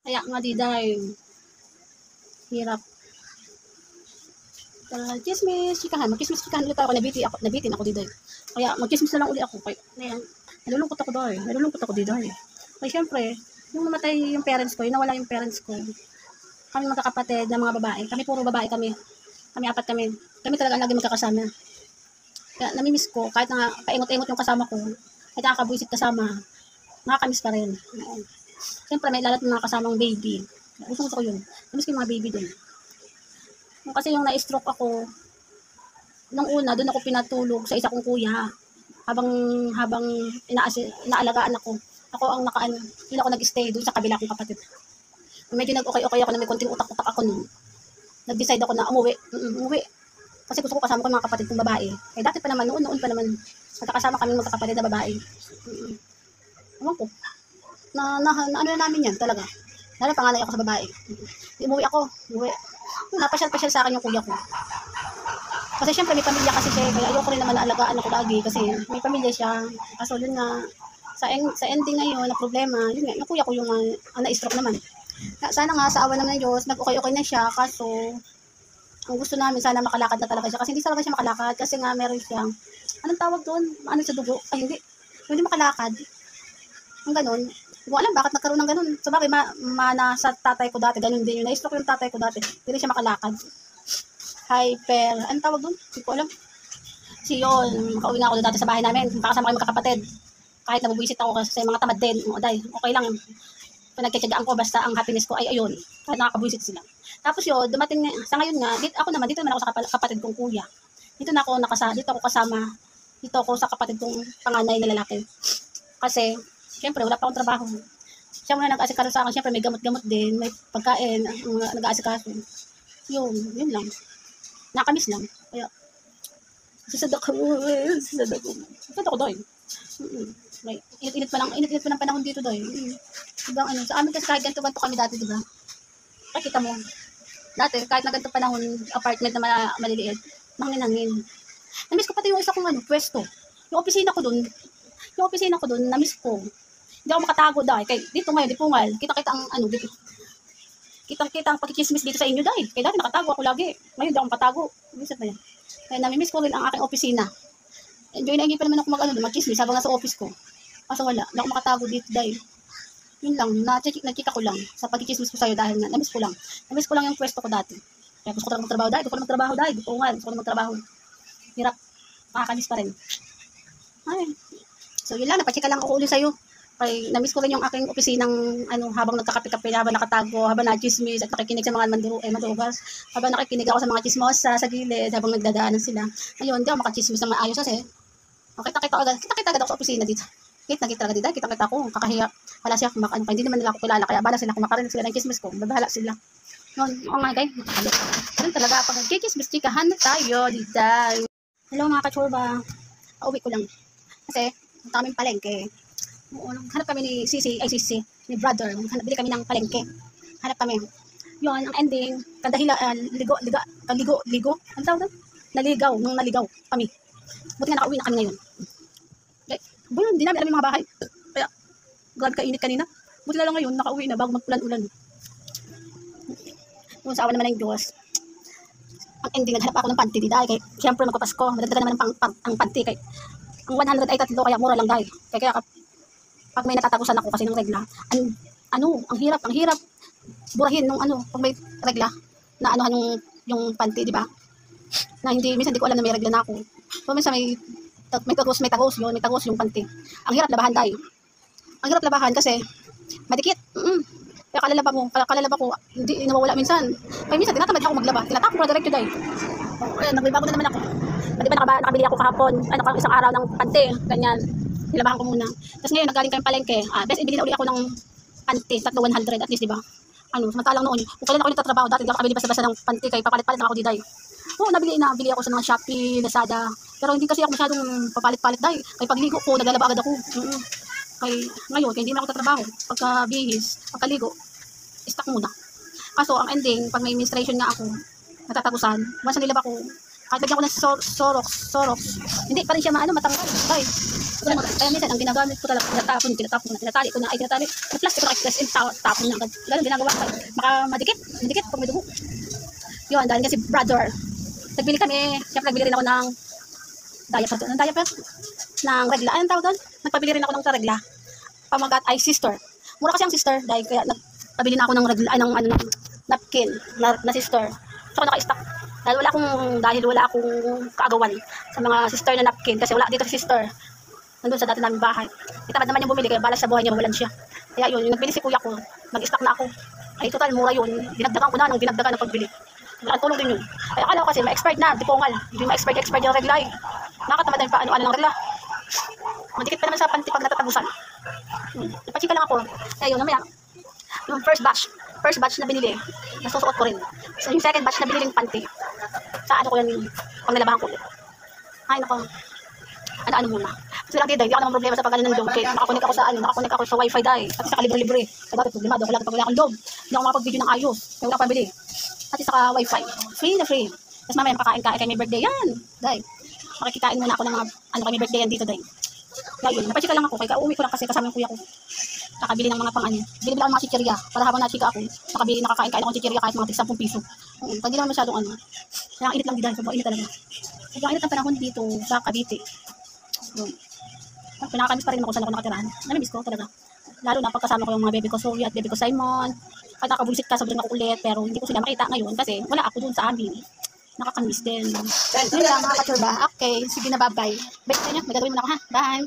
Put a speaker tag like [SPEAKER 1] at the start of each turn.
[SPEAKER 1] Kaya nga diday, hirap. Chismis, chikahan. Mag-chismis-chikahan ulit ako. Nabitin ako diday. Kaya mag-chismis na lang ulit ako. Kaya, nalulungkot ako diday. Nalulungkot ako diday. Kaya syempre, yung namatay yung parents ko, yung nawala yung parents ko, kami magkakapatid na mga babae. Kami puro babae kami. Kami apat kami. Kami talaga lagi magkakasama. Kaya namimiss ko, kahit na paingot-ingot yung kasama ko, kahit nakakabuisit kasama, nakakamiss pa rin. Siyempre, may lalat ng mga kasamang baby. Gusto ko yun. Namiss ko yung mga baby din. Kasi yung na-stroke ako, nung una, doon ako pinatulog sa isa kong kuya. Habang inaalagaan ako. Ako ang yun ako nag-stay doon sa kabila kong kapatid. Medyo nag-okay-okay ako na may konting utak-utak ako noon. Nag-decide ako na umuwi. Kasi gusto ko kasama ko yung mga kapatid kong babae. Eh dati pa naman, noon pa naman, magkakasama kami magkakapatid na babae. Ewan ko. Ano na namin yan talaga. Lalo panganay ako sa babae. Umuwi. Napasyal-pasyal sa akin yung kuya ko. Kasi syempre may pamilya kasi siya. Kaya ayoko rin naman alagaan ako lagi. Kasi may pamilya siya. Kaso yun nga, sa ending ngayon, na problema, yun nga, yung kuya ko yung na-stroke naman. Sana nga, sa awa naman ng Diyos, nag-okay-okay na siya. Kaso, ang gusto namin, sana makalakad na talaga siya. Kasi hindi talaga siya makalakad. Kasi nga, meron siyang, anong tawag doon? Ano sa dugo? Ay, hindi makalakad. Ang ganun. Hindi ko alam bakit nagkaroon ng ganun. So, bakit sa tatay ko dati, ganun din yun. Na-stroke yung tatay ko dati. Hindi siya makalakad. Anong tawag doon? Hindi ko alam. Kasi yun, makauwi nga ako dati sa bahay namin. Pakasama kayo magkakapatid. Kahit nabubuisit ako kasi mga tamad din. Okay lang. Pinagkatsagaan ko basta ang happiness ko ay ayun. Kahit nakakabuisit sila. Tapos yun, dumating sa ngayon nga, dito naman ako sa kapatid kong kuya. Dito ako kasama. Dito ako sa kapatid kong panganay na lalaki. Kasi, syempre, wala pa akong trabaho. Siya muna nag-aasikaso sa akin. Syempre, may gamot-gamot din. May pagkain. Nag-aasikaso. Yun lang. Nakamiss lang. Kaya, sasadak ako. Sasadak ako doon. Init pa ng panahon dito doon. Sa amin kasi kahit ganito kami dati, diba? Pakita mo. Dati, kahit na ganito panahon, apartment na maliliit, mangin-hangin. Namiss ko pati yung isa kong pwesto. Yung opisina ko doon, namiss ko. Hindi ako makatago dahil. Kaya dito ngayon, di pungal. Kita-kita ang dito. Kitang-kita ang pagkikismis dito sa inyo dahil. Kaya dati nakatago ako lagi. Ngayon, di ako makatago. Minsan na yan. Kaya namimiss ko rin ang aking opisina. Enjoy na pa naman ako mag-chismis habang nasa office ko. Kaso wala. Hindi ako makatago dito dahil. Yun lang. Nakika ko lang sa pagkikismis ko sa'yo dahil nga. Namiss ko lang. Namiss ko lang yung pwesto ko dati. Kaya gusto ko lang magtrabaho dahil. Gusto ko lang magtrabaho. Hirap. Makakamiss pa rin. Ay. So yun lang. Napachika lang ako ulit sa'yo. Kaya namiss ko rin yung aking opisinang habang nagkakape-kape, habang nakatago, habang na-chismis at nakikinig sa mga madugas, habang nakikinig ako sa mga chismosa sa gilid, habang nagdadaanan sila. Ayun, hindi ako makachismis ng maayos kasi. Kita-kita agad ako sa opisina dito. Kita agad dito. Kita ko. Kakahiya. Wala siya kung hindi naman nila ako kilala. Kaya bala sila kung makarinig sila ng chismis ko. Babahala sila. Yun. Oo nga guys. Ganun talaga. Pag nagkikismis, chikahan na tayo dito. Hello mga kachorba. Pauwi ko lang. Kasi, punta kaming palengke. Hanap kami ni ni brother. Bili kami ng palengke. Hanap kami. Yun, ang ending, ligo. Ano tawag doon? Naligaw kami. Buti nga nakauwi na kami ngayon. Hindi namin alam yung mga bahay. Kaya, grabe kainit kanina. Buti na lang ngayon, nakauwi na bago magpulan-ulan. Yung sa awa naman ng Diyos. Ang ending, naghanap ako ng panty dahil. Kaya, siyempre magpapasko. Madagdagan naman ang panty. Kaya, ang 100 ay 3, kaya mura lang dahil. Kaya, pag may natatagusan ako kasi ng regla, ang hirap burahin nung pag may regla, na yung panty, di ba? Na minsan di ko alam na may regla na ako. So, minsan may tagos yung panty. Ang hirap labahan dahil. Ang hirap labahan kasi madikit. Kaya kalalaba ko, hindi nawawala minsan. Kaya minsan tinatamad ako maglaba. Tinatapon ko diretso dahil. Ayan, nagbabago na naman ako. Di ba nakabili ako kahapon, isang araw ng panty, ganyan. Nilabahan ko muna. Tapos ngayon, nagaling kayong palengke. Bes, ibili na ulit ako ng panty, 100 at least, di ba? Samantalang noon, kung kailan ako nagtatrabaho, dati hindi ako kabili basta-basta ng panty, kaya papalit-palit lang ako di dahil. Oo, nabili ako sa mga Shopee, Lazada. Pero hindi kasi ako masyadong papalit-palit dahil. Kaya pagligo ko, naglalaba agad ako. Kaya ngayon, kaya hindi na ako tatrabaho. Pagkaligo, stock muna. Kaso, ang ending, pag may menstruation nga ako, natatagusan, once nilaba ko, kahit lagyan ko ng Sorox, hindi pa rin siya matanggal. Dahil, Kaya minsan, ang ginagamit ko talaga, tinatali ko na, ay tinatali, na plastic ko na express, tapon na agad. Ganun ginagawa ko, baka madikit pag may dugo. Yun, dahil kasi brother, nagbili kami, siyempre nagbili rin ako ng diaper, ng regla. Anong tawag doon? Nagpabili rin ako ng regla. Pamagat ay sister. Mura kasi ang sister, dahil kaya nagpabili na ako ng regla, ng napkin, na sister. So, naka-stock. Dahil wala akong kaagawan sa mga sister na napkin, kasi wala dito si sister. Nandun sa dati naming bahay. Itamad naman yung bumili, kaya balas sa buhay niya, mawalan siya. Kaya yun, yung nagbili si kuya ko, mag-stock na ako. Ay, total, mura yun. Dinagdagan ko na nung dinagdagan ng pagbili. Malaking tulong din yun. Ay, akala ko kasi, ma-expired na, di pongal. Hindi ma-expired yung regla eh. Nakatamad na yung paano ng regla. Madikit pa naman sa panty pag natatabusan. Napachika lang ako. Kaya yun, namaya, yung first batch na binili, nasusuot ko rin. So, yung second batch na binili yung panty, sa ano ko yan, pang nilabahan ko. Ay, nako. Ano muna. Kasi lang hindi ako naman problema sa pag-ano ng load. Kaya nakakonek ako sa wifi dahil. At saka libre-libre. Kaya dati problema, doon ko lang pag wala akong load. Hindi ako makapag-video ng ayos. Kaya wala akong pabili. At saka wifi. Free na free. Tapos mamaya makakain kay may birthday yan. Dahil, makikitain muna ako ng mga, kay may birthday yan dito dahil. Kaya yun, napachika lang ako. Kaya uuwi ko lang kasi kasama yung kuya ko. Nakabili ng mga pang-ano. Bili lang mga chichirya. Para habang nachika ako, nakakain-kain akong chichirya kahit mga 10 piso. Hindi naman masyadong ano. Kaya ang init lang din dahil. Sobrang init talaga. Sobrang init ang panahon dito sa Cavite. Pinakakamis pa rin ako saan ako nakatirahan. Namimiss ko talaga. Lalo na pagkasama ko yung mga baby ko Zoe at baby ko Simon. Kahit nakabulisit ka, sobrang makukulit. Pero hindi ko sila makita ngayon kasi wala ako dun sa amin. Nakakamiss din. Yun lang mga kachurba. Okay, sige na, bye-bye. Bye sa inyo, may gagawin mo na ako ha. Bye!